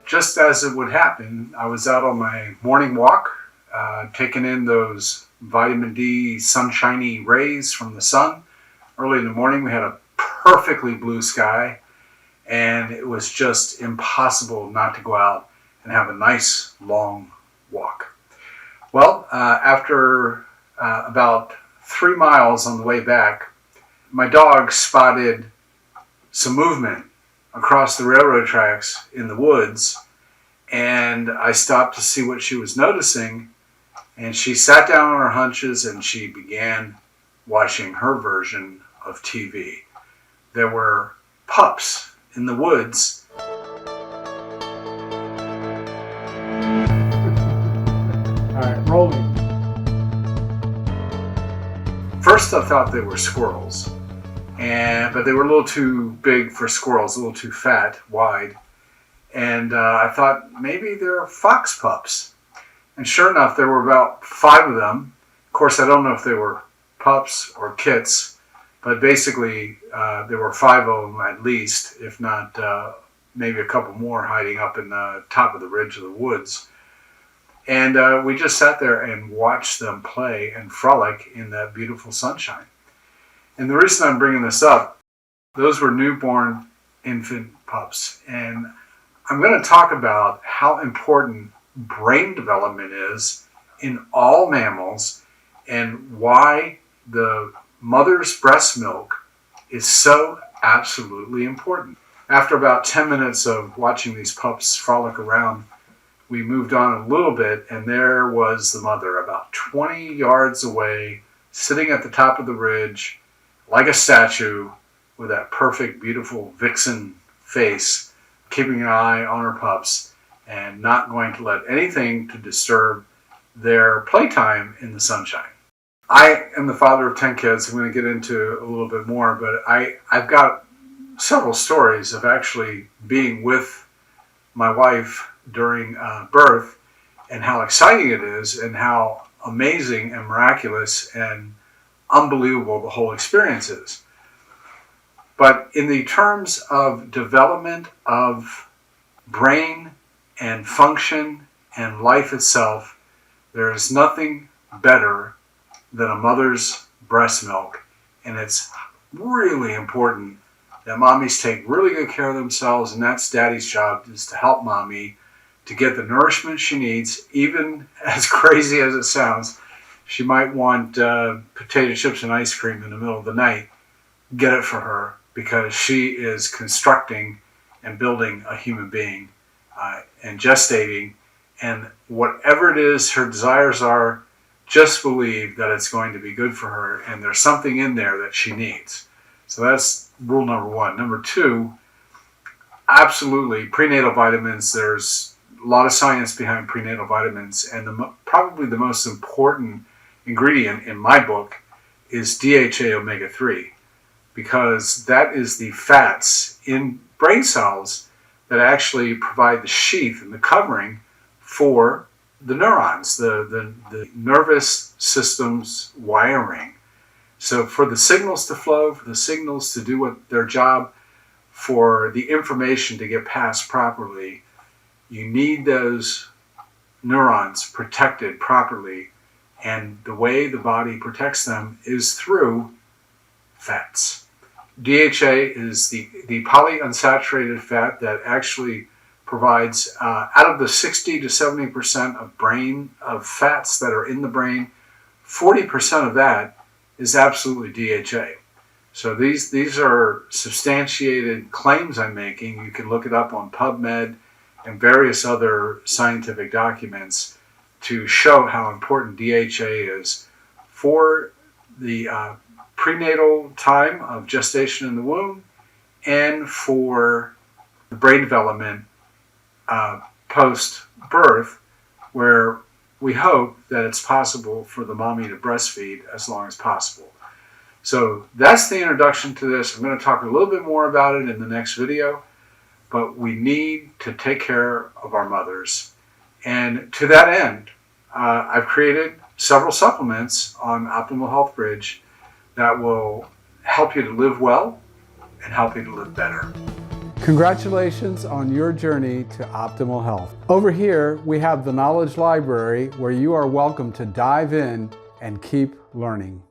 just as it would happen, I was out on my morning walk, taking in those vitamin D sunshiny rays from the sun. Early in the morning, we had a perfectly blue sky, and it was just impossible not to go out and have a nice long walk. Well, after about 3 miles on the way back, my dog spotted some movement across the railroad tracks in the woods, and I stopped to see what she was noticing, and she sat down on her haunches and she began watching her version of TV. There were pups in the woods. All right, rolling. First I thought they were squirrels, but they were a little too big for squirrels, a little too fat, wide. And I thought maybe they're fox pups. And sure enough, there were about 5 of them. Of course, I don't know if they were pups or kits, but basically there were 5 of them at least, if not maybe a couple more hiding up in the top of the ridge of the woods. And we just sat there and watched them play and frolic in that beautiful sunshine. And the reason I'm bringing this up, those were newborn infant pups. And I'm going to talk about how important brain development is in all mammals and why the mother's breast milk is so absolutely important. After about 10 minutes of watching these pups frolic around, we moved on a little bit, and there was the mother about 20 yards away, sitting at the top of the ridge like a statue with that perfect, beautiful vixen face, keeping an eye on her pups and not going to let anything to disturb their playtime in the sunshine. I am the father of 10 kids. I'm going to get into a little bit more, but I've got several stories of actually being with my wife during birth and how exciting it is and how amazing and miraculous and unbelievable the whole experience is. But in the terms of development of brain and function and life itself, there is nothing better than a mother's breast milk. And it's really important that mommies take really good care of themselves, and that's daddy's job, is to help mommy to get the nourishment she needs. Even as crazy as it sounds, she might want potato chips and ice cream in the middle of the night. Get it for her, because she is constructing and building a human being and gestating. And whatever it is her desires are, just believe that it's going to be good for her, and there's something in there that she needs. So that's rule number 1. Number 2, absolutely, prenatal vitamins. There's a lot of science behind prenatal vitamins, and probably the most important ingredient in my book is DHA Omega-3, because that is the fats in brain cells that actually provide the sheath and the covering for the neurons, the nervous system's wiring. So for the signals to flow, for the signals to do their job, for the information to get passed properly, you need those neurons protected properly. And the way the body protects them is through fats. DHA is the polyunsaturated fat that actually provides, out of the 60 to 70% of fats that are in the brain, 40% of that is absolutely DHA. So these are substantiated claims I'm making. You can look it up on PubMed and various other scientific documents to show how important DHA is for the prenatal time of gestation in the womb and for the brain development post-birth, where we hope that it's possible for the mommy to breastfeed as long as possible. So that's the introduction to this. I'm going to talk a little bit more about it in the next video, but we need to take care of our mothers. And to that end, I've created several supplements on Optimal Health Bridge that will help you to live well and help you to live better. Congratulations on your journey to optimal health. Over here, we have the Knowledge Library where you are welcome to dive in and keep learning.